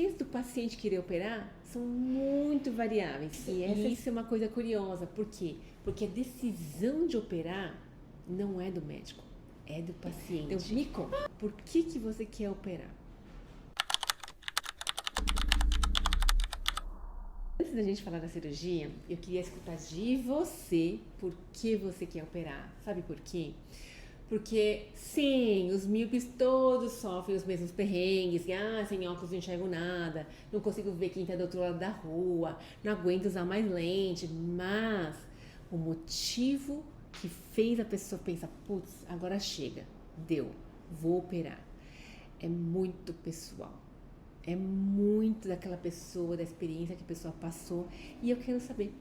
porquês do paciente querer operar são muito variáveis. E isso é uma coisa curiosa. Por quê? Porque a decisão de operar não é do médico, é do paciente. Então, me conta, por que você quer operar? Antes da gente falar da cirurgia, eu queria escutar de você por que você quer operar. Sabe por quê? Porque, sim, os míopes todos sofrem os mesmos perrengues. Sem óculos não enxergo nada, não consigo ver quem está do outro lado da rua, não aguento usar mais lente. Mas o motivo que fez a pessoa pensar, putz, agora chega, deu, vou operar, é muito pessoal. É muito daquela pessoa, da experiência que a pessoa passou. E eu quero saber.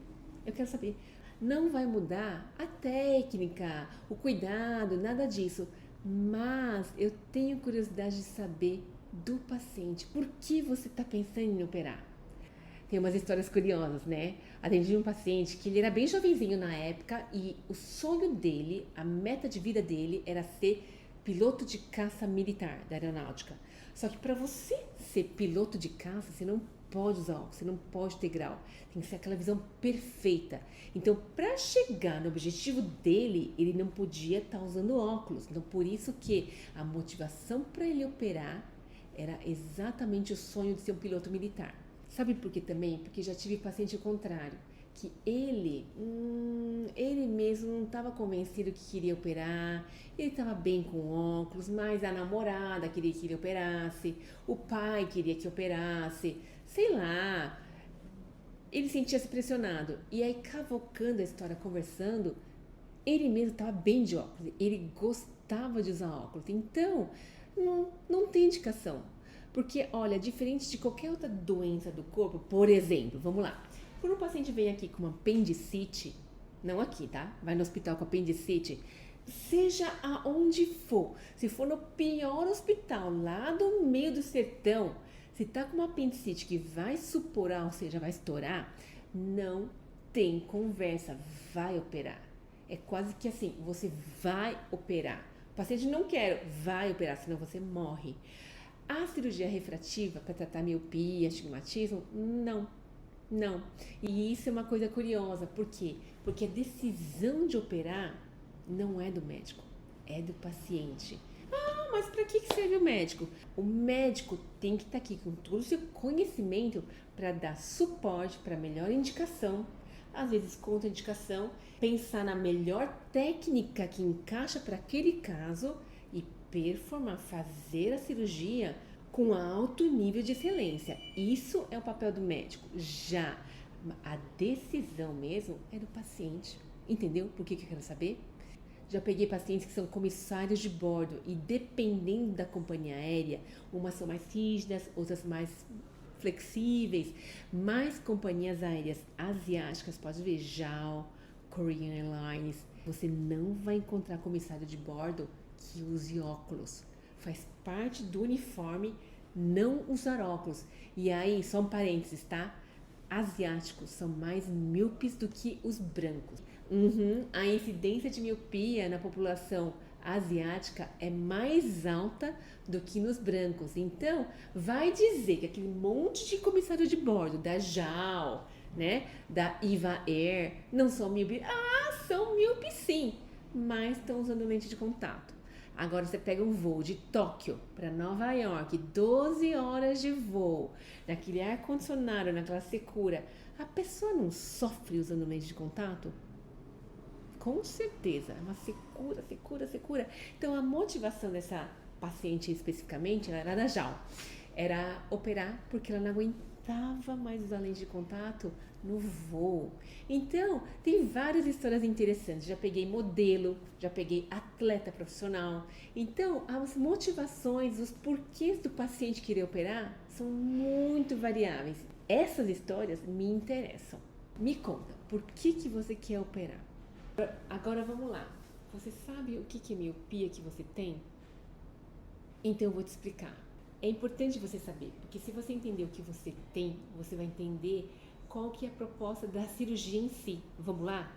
Não vai mudar a técnica, o cuidado, nada disso. Mas eu tenho curiosidade de saber do paciente. Por que você está pensando em operar? Tem umas histórias curiosas, né? Atendi um paciente que ele era bem jovenzinho na época e o sonho dele, a meta de vida dele era ser piloto de caça militar da aeronáutica. Só que para você ser piloto de caça, você não pode usar óculos, você não pode ter grau. Tem que ser aquela visão perfeita. Então, para chegar no objetivo dele, ele não podia estar usando óculos. Então, por isso que a motivação para ele operar era exatamente o sonho de ser um piloto militar. Sabe por quê também? Porque já tive paciente ao contrário, que ele mesmo não estava convencido que queria operar, ele estava bem com óculos, mas a namorada queria que ele operasse, o pai queria que operasse, sei lá, ele sentia-se pressionado. E aí, cavocando a história, conversando, ele mesmo estava bem de óculos, ele gostava de usar óculos, então não tem indicação. Porque, olha, diferente de qualquer outra doença do corpo, por exemplo, vamos lá, quando um paciente vem aqui com uma apendicite, não aqui, tá? Vai no hospital com apendicite, seja aonde for, se for no pior hospital, lá do meio do sertão, se tá com uma apendicite que vai supurar, ou seja, vai estourar, não tem conversa, vai operar. É quase que assim, você vai operar. O paciente não quer, vai operar, senão você morre. A cirurgia refrativa para tratar miopia, astigmatismo, não. E isso é uma coisa curiosa. Por quê? Porque a decisão de operar não é do médico, é do paciente. Mas para que serve o médico? O médico tem que estar aqui com todo o seu conhecimento para dar suporte para a melhor indicação, às vezes contraindicação, pensar na melhor técnica que encaixa para aquele caso e performar, fazer a cirurgia com alto nível de excelência. Isso é o papel do médico. Já a decisão mesmo é do paciente. Entendeu por que eu quero saber? Já peguei pacientes que são comissários de bordo e dependendo da companhia aérea, umas são mais rígidas, outras mais flexíveis, mas companhias aéreas asiáticas, pode ver JAL, Korean Airlines, você não vai encontrar comissário de bordo que use óculos. Faz parte do uniforme não usar óculos. E aí, só um parênteses, tá? Asiáticos são mais míopes do que os brancos. A incidência de miopia na população asiática é mais alta do que nos brancos. Então, vai dizer que aquele monte de comissário de bordo da JAL, né, da EVA Air, não são míopes? São míopes sim, mas estão usando lente de contato. Agora você pega um voo de Tóquio para Nova York, 12 horas de voo, naquele ar-condicionado, naquela secura, a pessoa não sofre usando lente de contato? Com certeza, é uma secura. Então a motivação dessa paciente especificamente, ela era da JAL, era operar porque ela não aguentava mais usar lente de contato no voo. Então, tem várias histórias interessantes. Já peguei modelo, já peguei atleta profissional. Então, as motivações, os porquês do paciente querer operar são muito variáveis. Essas histórias me interessam. Me conta, por que você quer operar? Agora vamos lá. Você sabe o que é miopia que você tem? Então eu vou te explicar. É importante você saber, porque se você entender o que você tem, você vai entender qual que é a proposta da cirurgia em si. Vamos lá?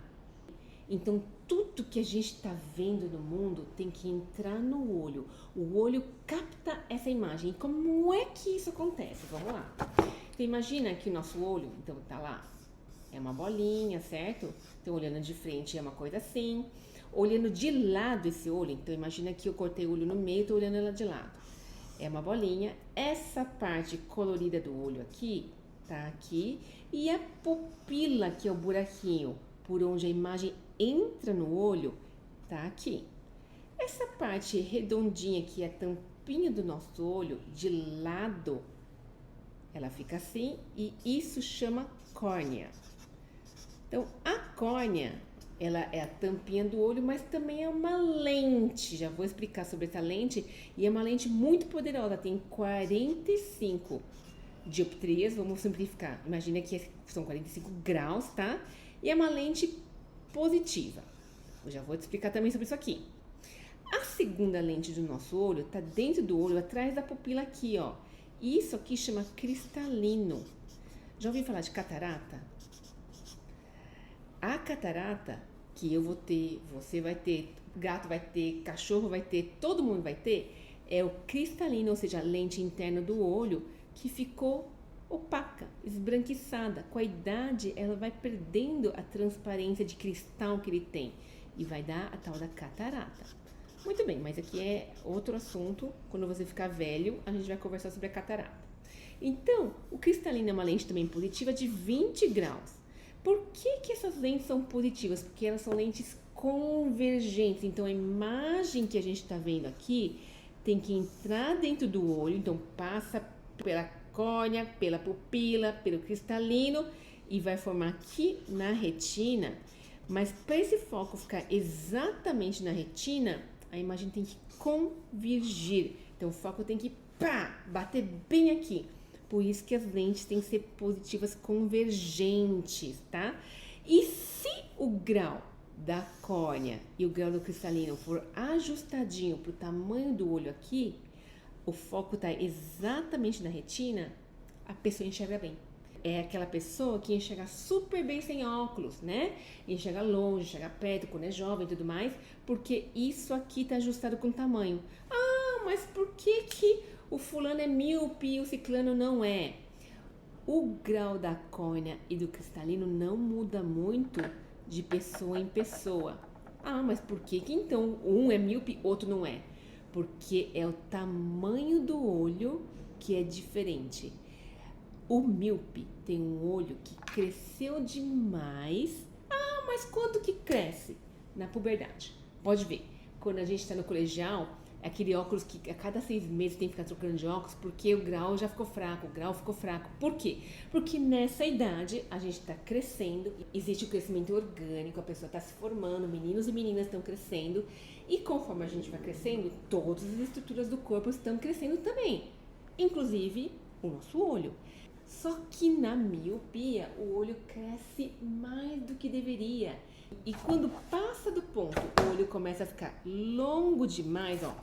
Então, tudo que a gente está vendo no mundo tem que entrar no olho. O olho capta essa imagem. E como é que isso acontece? Vamos lá. Então, imagina que o nosso olho, então, tá lá, é uma bolinha, certo? Então, olhando de frente é uma coisa assim. Olhando de lado esse olho, então, imagina que eu cortei o olho no meio e estou olhando ela de lado. É uma bolinha. Essa parte colorida do olho aqui, tá aqui. E a pupila, que é o buraquinho, por onde a imagem entra no olho, tá aqui. Essa parte redondinha aqui, a tampinha do nosso olho, de lado, ela fica assim e isso chama córnea. Então, a córnea, ela é a tampinha do olho, mas também é uma lente. Já vou explicar sobre essa lente. E é uma lente muito poderosa, tem 45 dioptrias, vamos simplificar. Imagina que são 45 graus, tá? E é uma lente positiva. Eu já vou te explicar também sobre isso aqui. A segunda lente do nosso olho tá dentro do olho, atrás da pupila aqui, ó. Isso aqui chama cristalino. Já ouviu falar de catarata? A catarata que eu vou ter, você vai ter, gato vai ter, cachorro vai ter, todo mundo vai ter, é o cristalino, ou seja, a lente interna do olho que ficou opaca, esbranquiçada. Com a idade, ela vai perdendo a transparência de cristal que ele tem e vai dar a tal da catarata. Muito bem, mas aqui é outro assunto. Quando você ficar velho, a gente vai conversar sobre a catarata. Então, o cristalino é uma lente também positiva de 20 graus. Por que essas lentes são positivas? Porque elas são lentes convergentes. Então, a imagem que a gente está vendo aqui tem que entrar dentro do olho. Então, passa pela córnea, pela pupila, pelo cristalino e vai formar aqui na retina. Mas para esse foco ficar exatamente na retina, a imagem tem que convergir. Então, o foco tem que bater bem aqui. Por isso que as lentes têm que ser positivas convergentes, tá? E se o grau da córnea e o grau do cristalino for ajustadinho pro tamanho do olho aqui, o foco tá exatamente na retina, a pessoa enxerga bem. É aquela pessoa que enxerga super bem sem óculos, né? Enxerga longe, enxerga perto, quando é jovem e tudo mais, porque isso aqui tá ajustado com o tamanho. Ah, mas por que o fulano é míope e o ciclano não é? O grau da córnea e do cristalino não muda muito de pessoa em pessoa. Ah, mas por que então um é míope, outro não é? Porque é o tamanho do olho que é diferente. O míope tem um olho que cresceu demais. Ah, mas quanto que cresce? Na puberdade. Pode ver, quando a gente está no colegial, é aquele óculos que a cada 6 meses tem que ficar trocando de óculos porque o grau já ficou fraco, o grau ficou fraco. Por quê? Porque nessa idade a gente está crescendo, existe o crescimento orgânico, a pessoa está se formando, meninos e meninas estão crescendo e conforme a gente vai crescendo, todas as estruturas do corpo estão crescendo também, inclusive o nosso olho. Só que na miopia, o olho cresce mais do que deveria. E quando passa do ponto, o olho começa a ficar longo demais, ó.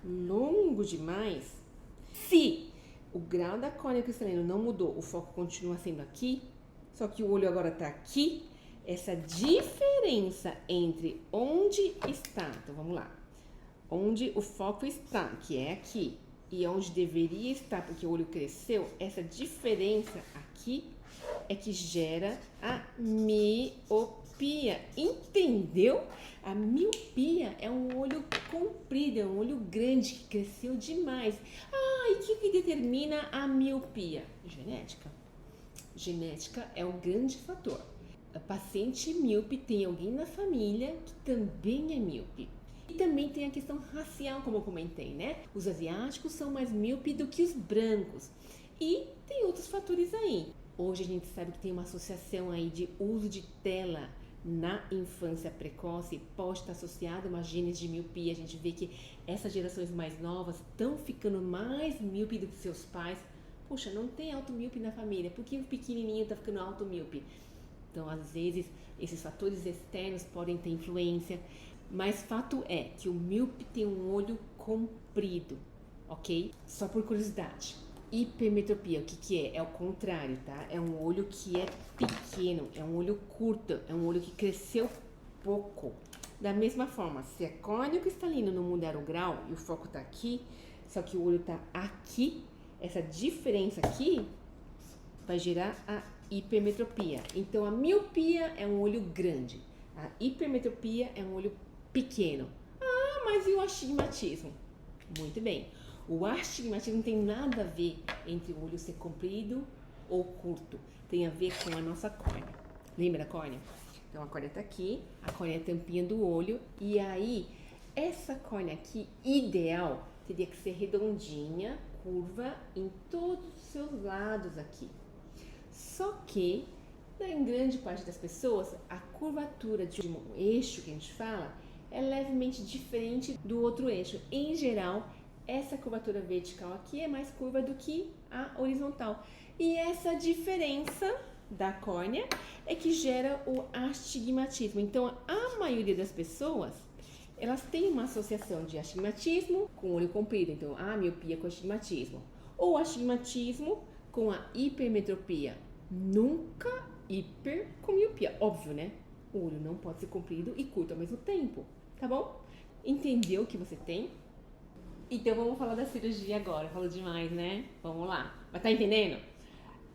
Longo demais. Se o grau da córnea cristalina não mudou, o foco continua sendo aqui, só que o olho agora tá aqui, essa diferença entre onde está, então vamos lá, onde o foco está, que é aqui, e onde deveria estar, porque o olho cresceu, essa diferença aqui é que gera a miopia. Entendeu? A miopia é um olho comprido, é um olho grande que cresceu demais. Ah, e o que determina a miopia? Genética. Genética é um grande fator. A paciente míope tem alguém na família que também é míope. E também tem a questão racial, como eu comentei, né? Os asiáticos são mais míopes do que os brancos. E tem outros fatores aí. Hoje a gente sabe que tem uma associação aí de uso de tela na infância precoce, pode estar associado a uma gênese de miopia. A gente vê que essas gerações mais novas estão ficando mais míope do que seus pais. Poxa, não tem automíope na família, por que o pequenininho está ficando automíope? Então, às vezes, esses fatores externos podem ter influência. Mas fato é que o míope tem um olho comprido, ok? Só por curiosidade. Hipermetropia, o que é? É o contrário, tá? É um olho que é pequeno, é um olho curto, é um olho que cresceu pouco. Da mesma forma, se a córnea e o cristalino não mudar o grau e o foco tá aqui, só que o olho tá aqui, essa diferença aqui vai gerar a hipermetropia. Então, a miopia é um olho grande, a hipermetropia é um olho pequeno. Ah, mas e o astigmatismo? Muito bem. O astigmatismo não tem nada a ver entre o olho ser comprido ou curto. Tem a ver com a nossa córnea. Lembra da córnea? Então, a córnea tá aqui, a córnea é a tampinha do olho. E aí, essa córnea aqui, ideal, teria que ser redondinha, curva em todos os seus lados aqui. Só que, em grande parte das pessoas, a curvatura de um eixo que a gente fala é levemente diferente do outro eixo. Em geral, essa curvatura vertical aqui é mais curva do que a horizontal. E essa diferença da córnea é que gera o astigmatismo. Então, a maioria das pessoas, elas têm uma associação de astigmatismo com olho comprido. Então, a miopia com astigmatismo. Ou astigmatismo com a hipermetropia. Nunca hiper com miopia. Óbvio, né? O olho não pode ser comprido e curto ao mesmo tempo. Tá bom? Entendeu o que você tem? Então, vamos falar da cirurgia agora. Falou demais, né? Vamos lá. Mas tá entendendo?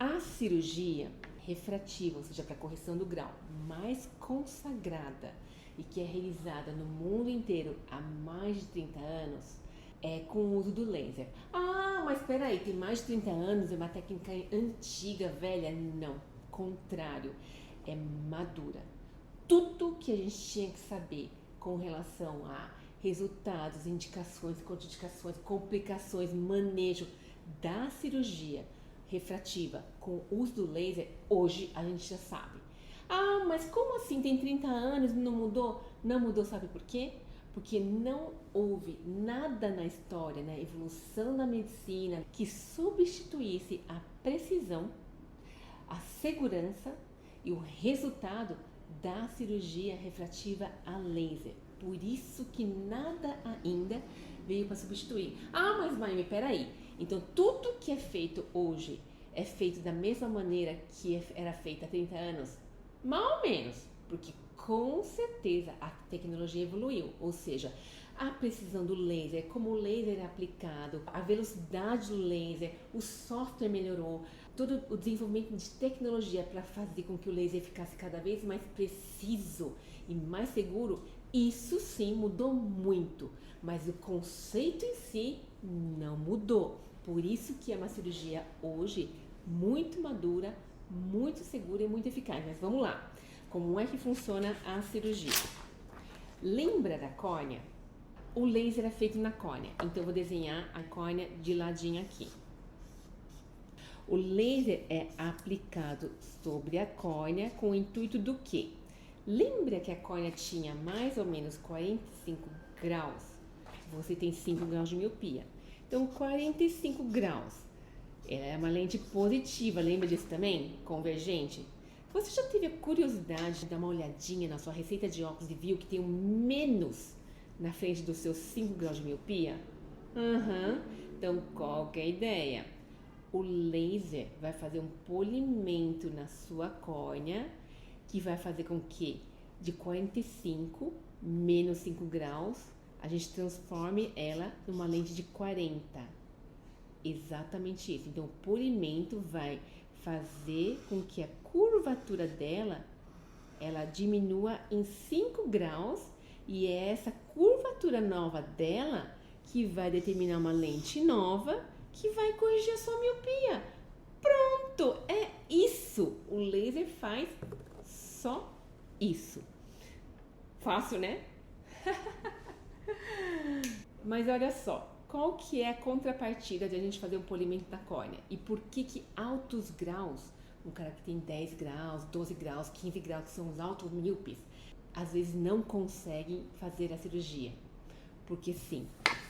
A cirurgia refrativa, ou seja, para correção do grau, mais consagrada e que é realizada no mundo inteiro há mais de 30 anos, é com o uso do laser. Ah, mas espera aí, tem mais de 30 anos, é uma técnica antiga, velha? Não, contrário, é madura. Tudo que a gente tinha que saber com relação a resultados, indicações, contraindicações, complicações, manejo da cirurgia refrativa com o uso do laser, hoje a gente já sabe. Ah, mas como assim? Tem 30 anos e não mudou? Não mudou, sabe por quê? Porque não houve nada na história, na evolução da medicina, que substituísse a precisão, a segurança e o resultado da cirurgia refrativa a laser. Por isso que nada ainda veio para substituir. Ah, mas Maime, peraí. Então, tudo que é feito hoje é feito da mesma maneira que era feito há 30 anos? Mal ou menos, porque com certeza a tecnologia evoluiu, ou seja, a precisão do laser, como o laser é aplicado, a velocidade do laser, o software melhorou, todo o desenvolvimento de tecnologia para fazer com que o laser ficasse cada vez mais preciso e mais seguro, isso sim mudou muito, mas o conceito em si não mudou. Por isso que é uma cirurgia hoje muito madura, muito segura e muito eficaz. Mas vamos lá, como é que funciona a cirurgia? Lembra da córnea? O laser é feito na córnea, então eu vou desenhar a córnea de ladinho aqui. O laser é aplicado sobre a córnea com o intuito do quê? Lembra que a córnea tinha mais ou menos 45 graus? Você tem 5 graus de miopia. Então, 45 graus. Ela é uma lente positiva, lembra disso também? Convergente. Você já teve a curiosidade de dar uma olhadinha na sua receita de óculos e viu que tem um menos na frente dos seus 5 graus de miopia? Então, qual que é a ideia? O laser vai fazer um polimento na sua córnea que vai fazer com que de 45 menos 5 graus a gente transforme ela numa lente de 40. Exatamente isso. Então, o polimento vai fazer com que a curvatura dela ela diminua em 5 graus e é essa curvatura nova dela que vai determinar uma lente nova que vai corrigir a sua miopia. Pronto! É isso! O laser faz só isso. Fácil, né? Mas olha só, qual que é a contrapartida de a gente fazer um polimento da córnea? E por que altos graus, um cara que tem 10 graus, 12 graus, 15 graus, que são os altos míopes, às vezes não conseguem fazer a cirurgia? Porque sim,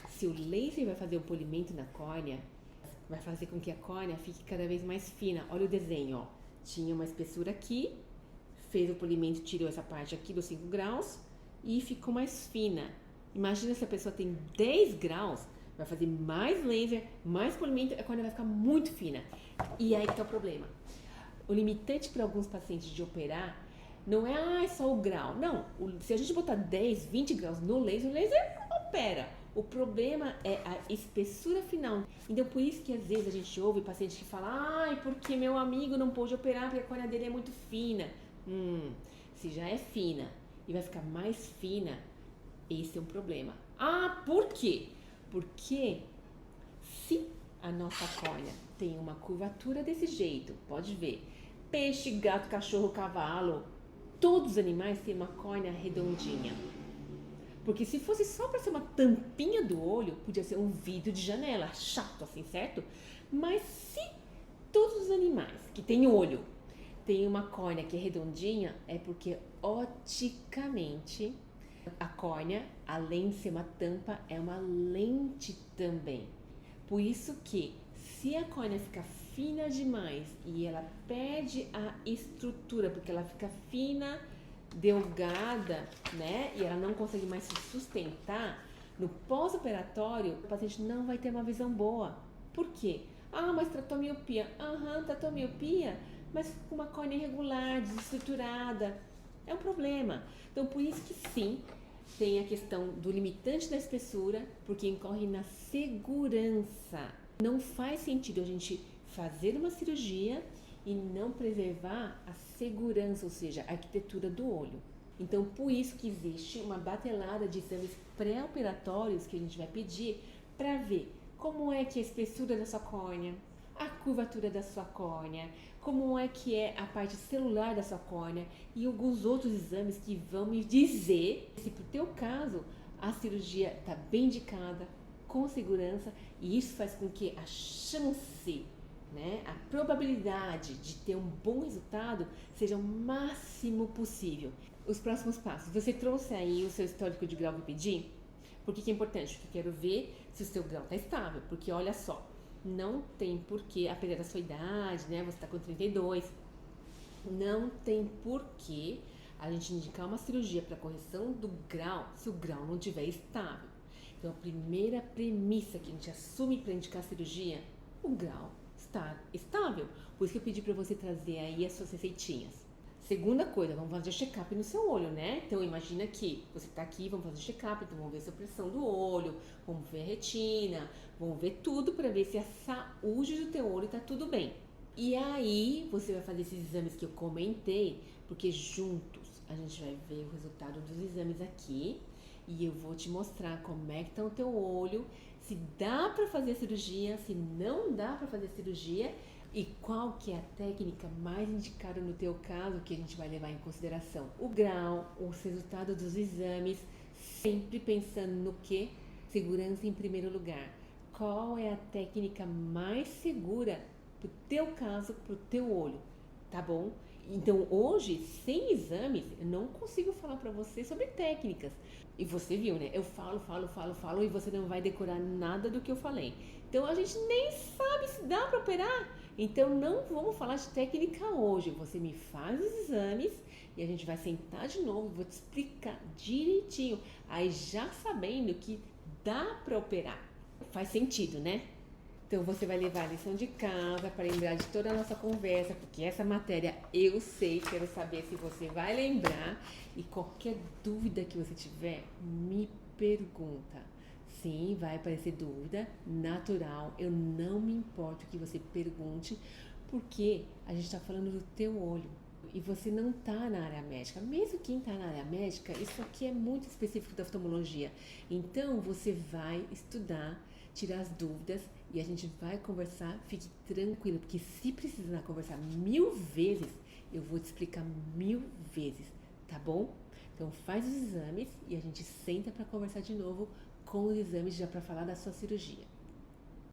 se o laser vai fazer um polimento na córnea, vai fazer com que a córnea fique cada vez mais fina. Olha o desenho, ó. Tinha uma espessura aqui, fez o polimento, tirou essa parte aqui dos 5 graus e ficou mais fina. Imagina se a pessoa tem 10 graus, vai fazer mais laser, mais polimento, a córnea vai ficar muito fina. E aí que tá o problema. O limitante para alguns pacientes de operar Não é só o grau. Não, se a gente botar 10, 20 graus no laser, o laser opera. O problema é a espessura final. Então, por isso que às vezes a gente ouve paciente que fala: ai, porque meu amigo não pôde operar porque a córnea dele é muito fina. Se já é fina e vai ficar mais fina, esse é um problema. Ah, por quê? Porque se a nossa córnea tem uma curvatura desse jeito, pode ver, peixe, gato, cachorro, cavalo, todos os animais têm uma córnea redondinha. Porque se fosse só para ser uma tampinha do olho, podia ser um vidro de janela, chato assim, certo? Mas se todos os animais que têm olho têm uma córnea que é redondinha, é porque oticamente a córnea, além de ser uma tampa, é uma lente também. Por isso que se a córnea fica fina demais e ela perde a estrutura, porque ela fica fina, delgada, né? E ela não consegue mais se sustentar, no pós-operatório o paciente não vai ter uma visão boa. Por quê? Ah, mas tratou miopia. Tratou miopia, mas com uma córnea irregular, desestruturada. É um problema. Então, por isso que sim, tem a questão do limitante da espessura, porque incorre na segurança. Não faz sentido a gente fazer uma cirurgia e não preservar a segurança, ou seja, a arquitetura do olho. Então, por isso que existe uma batelada de exames pré-operatórios que a gente vai pedir para ver como é que é a espessura da sua córnea, a curvatura da sua córnea, como é que é a parte celular da sua córnea e alguns outros exames que vão me dizer se pro teu caso a cirurgia está bem indicada, com segurança, e isso faz com que a chance, né, a probabilidade de ter um bom resultado seja o máximo possível. Os próximos passos. Você trouxe aí o seu histórico de grau que eu pedi? Por que é importante? Porque eu quero ver se o seu grau está estável. Porque olha só, não tem porquê, apesar da sua idade, né? Você está com 32, não tem porquê a gente indicar uma cirurgia para correção do grau se o grau não estiver estável. Então, a primeira premissa que a gente assume para indicar a cirurgia, o grau está estável. Por isso que eu pedi para você trazer aí as suas receitinhas. Segunda coisa, vamos fazer check-up no seu olho, né? Então, imagina que você está aqui, vamos fazer check-up, então vamos ver a sua pressão do olho, vamos ver a retina, vamos ver tudo para ver se a saúde do teu olho está tudo bem. E aí, você vai fazer esses exames que eu comentei, porque juntos a gente vai ver o resultado dos exames aqui e eu vou te mostrar como é que está o teu olho, se dá para fazer a cirurgia, se não dá para fazer a cirurgia e qual que é a técnica mais indicada no teu caso que a gente vai levar em consideração. O grau, os resultados dos exames, sempre pensando no que? Segurança em primeiro lugar. Qual é a técnica mais segura pro teu caso, pro teu olho, tá bom? Então hoje, sem exames, eu não consigo falar para você sobre técnicas. E você viu, né? Eu falo e você não vai decorar nada do que eu falei. Então a gente nem sabe se dá para operar. Então não vamos falar de técnica hoje. Você me faz os exames e a gente vai sentar de novo e vou te explicar direitinho. Aí já sabendo que dá para operar. Faz sentido, né? Então você vai levar a lição de casa para lembrar de toda a nossa conversa, porque essa matéria eu sei, quero saber se você vai lembrar e qualquer dúvida que você tiver, me pergunta. Sim, vai aparecer dúvida, natural, eu não me importo que você pergunte, porque a gente está falando do teu olho e você não está na área médica. Mesmo quem está na área médica, isso aqui é muito específico da oftalmologia. Então você vai estudar, tirar as dúvidas e a gente vai conversar, fique tranquilo, porque se precisar conversar 1000 vezes, eu vou te explicar 1000 vezes, tá bom? Então faz os exames e a gente senta para conversar de novo com os exames já para falar da sua cirurgia.